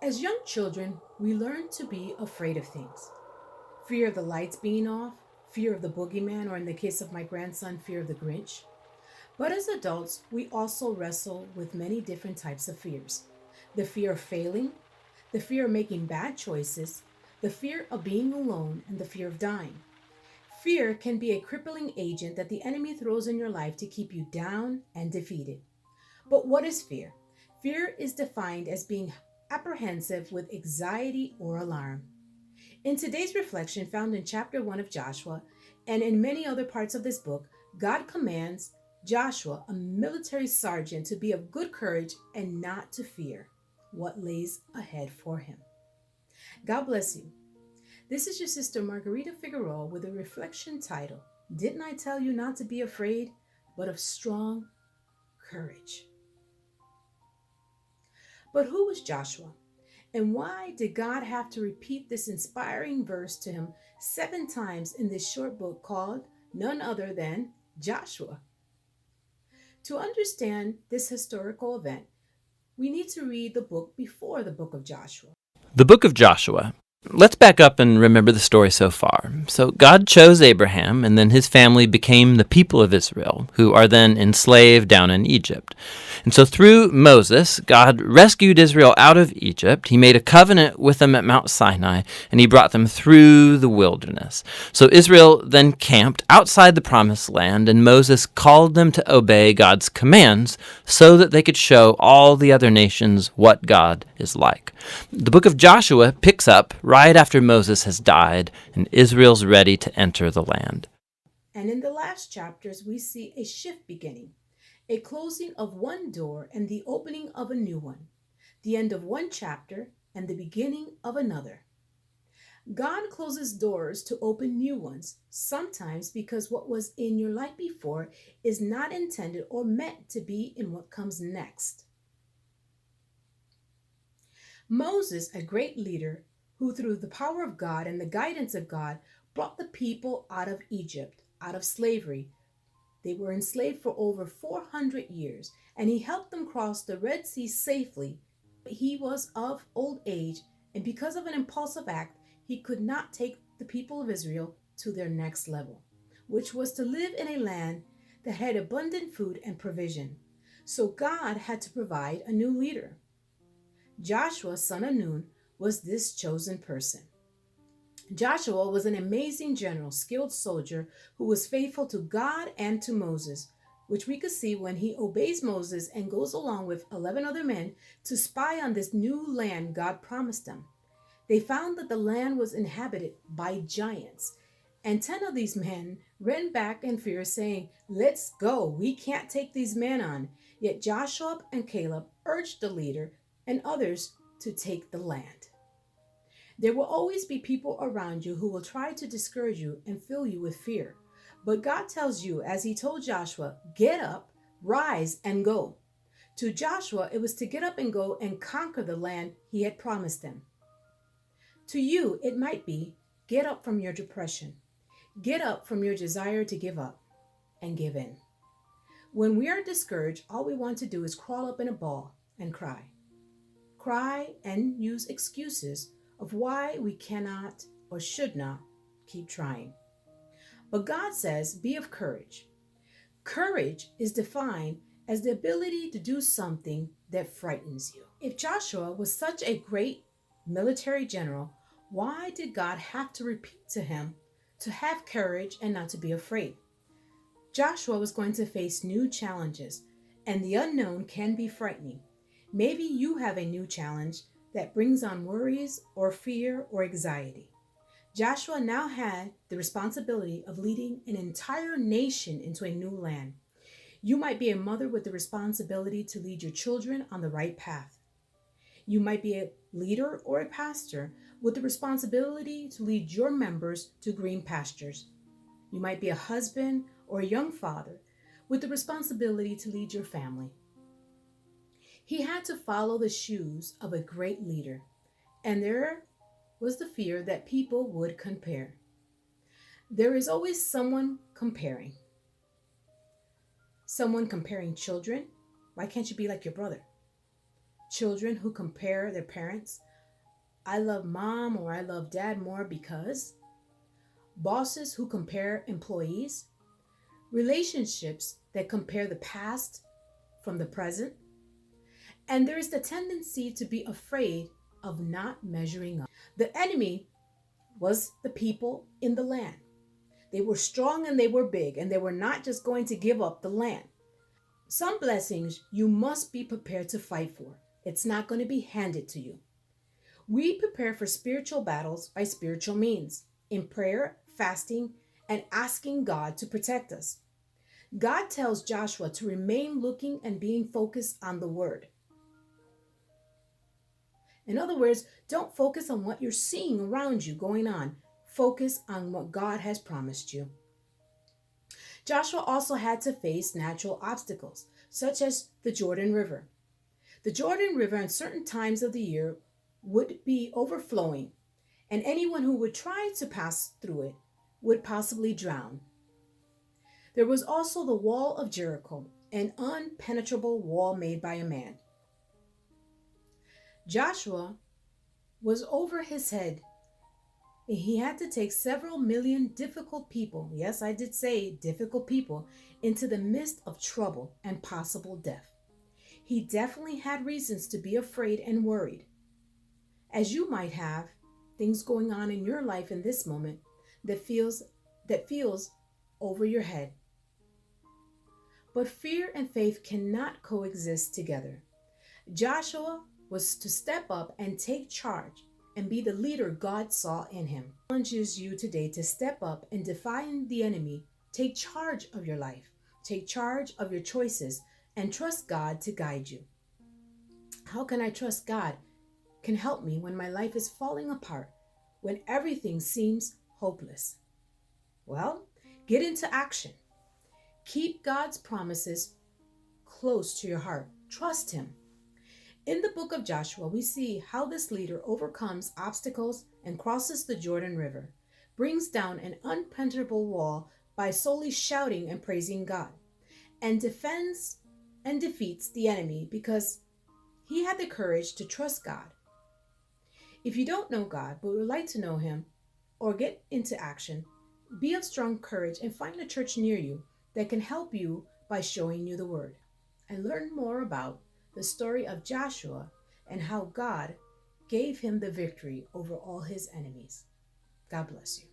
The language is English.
As young children, we learn to be afraid of things. Fear of the lights being off, fear of the boogeyman, or in the case of my grandson, fear of the Grinch. But as adults, we also wrestle with many different types of fears: the fear of failing, the fear of making bad choices, the fear of being alone, and the fear of dying. Fear can be a crippling agent that the enemy throws in your life to keep you down and defeated. But what is fear? Fear is defined as being apprehensive with anxiety or alarm. In today's reflection, found in chapter 1 of Joshua and in many other parts of this book, God commands Joshua, a military sergeant, to be of good courage and not to fear what lays ahead for him. God bless you. This is your sister Margarita Figueroa with a reflection title, Didn't I Tell You Not to Be Afraid, but of Strong Courage? But who was Joshua? And why did God have to repeat this inspiring verse to him 7 times in this short book called none other than Joshua? To understand this historical event, we need to read the book before the book of Joshua. The book of Joshua. Let's back up and remember the story so far. So God chose Abraham, and then his family became the people of Israel, who are then enslaved down in Egypt. And so through Moses, God rescued Israel out of Egypt. He made a covenant with them at Mount Sinai, and he brought them through the wilderness. So Israel then camped outside the promised land, and Moses called them to obey God's commands so that they could show all the other nations what God is like. The book of Joshua picks up right after Moses has died and Israel's ready to enter the land. And in the last chapters, we see a shift beginning, a closing of one door and the opening of a new one, the end of one chapter and the beginning of another. God closes doors to open new ones, sometimes because what was in your life before is not intended or meant to be in what comes next. Moses, a great leader who, through the power of God and the guidance of God, brought the people out of Egypt, out of slavery. They were enslaved for over 400 years, and he helped them cross the Red Sea safely. He was of old age, and because of an impulsive act, he could not take the people of Israel to their next level, which was to live in a land that had abundant food and provision. So God had to provide a new leader. Joshua, son of Nun, was this chosen person. Joshua was an amazing general, skilled soldier who was faithful to God and to Moses, which we could see when he obeys Moses and goes along with 11 other men to spy on this new land God promised them. They found that the land was inhabited by giants, and 10 of these men ran back in fear, saying, "Let's go, we can't take these men on." Yet Joshua and Caleb urged the leader and others to take the land. There will always be people around you who will try to discourage you and fill you with fear. But God tells you, as he told Joshua, get up, rise, and go. To Joshua, it was to get up and go and conquer the land he had promised them. To you, it might be get up from your depression. Get up from your desire to give up and give in. When we are discouraged, all we want to do is crawl up in a ball and cry. Cry and use excuses of why we cannot or should not keep trying. But God says, be of courage. Courage is defined as the ability to do something that frightens you. If Joshua was such a great military general, why did God have to repeat to him to have courage and not to be afraid? Joshua was going to face new challenges, and the unknown can be frightening. Maybe you have a new challenge that brings on worries or fear or anxiety. Joshua now had the responsibility of leading an entire nation into a new land. You might be a mother with the responsibility to lead your children on the right path. You might be a leader or a pastor with the responsibility to lead your members to green pastures. You might be a husband or a young father with the responsibility to lead your family. He had to follow the shoes of a great leader, and there was the fear that people would compare. There is always someone comparing. Someone comparing children. Why can't you be like your brother? Children who compare their parents. I love mom or I love dad more because, bosses who compare employees, relationships that compare the past from the present, and there is the tendency to be afraid of not measuring up. The enemy was the people in the land. They were strong and they were big, and they were not just going to give up the land. Some blessings you must be prepared to fight for. It's not going to be handed to you. We prepare for spiritual battles by spiritual means, in prayer, fasting, and asking God to protect us. God tells Joshua to remain looking and being focused on the word. In other words, don't focus on what you're seeing around you going on. Focus on what God has promised you. Joshua also had to face natural obstacles, such as the Jordan River. The Jordan River at certain times of the year would be overflowing, and anyone who would try to pass through it would possibly drown. There was also the wall of Jericho, an impenetrable wall made by a man. Joshua was over his head. He had to take several million difficult people, yes, I did say difficult people, into the midst of trouble and possible death. He definitely had reasons to be afraid and worried. As you might have things going on in your life in this moment that feels over your head. But fear and faith cannot coexist together. Joshua was to step up and take charge and be the leader God saw in him. I challenge you today to step up and defy the enemy. Take charge of your life. Take charge of your choices and trust God to guide you. How can I trust God can help me when my life is falling apart, when everything seems hopeless? Well, get into action. Keep God's promises close to your heart. Trust Him. In the book of Joshua, we see how this leader overcomes obstacles and crosses the Jordan River, brings down an impenetrable wall by solely shouting and praising God, and defends and defeats the enemy because he had the courage to trust God. If you don't know God but would like to know Him or get into action, be of strong courage and find a church near you that can help you by showing you the Word. And learn more about the story of Joshua and how God gave him the victory over all his enemies. God bless you.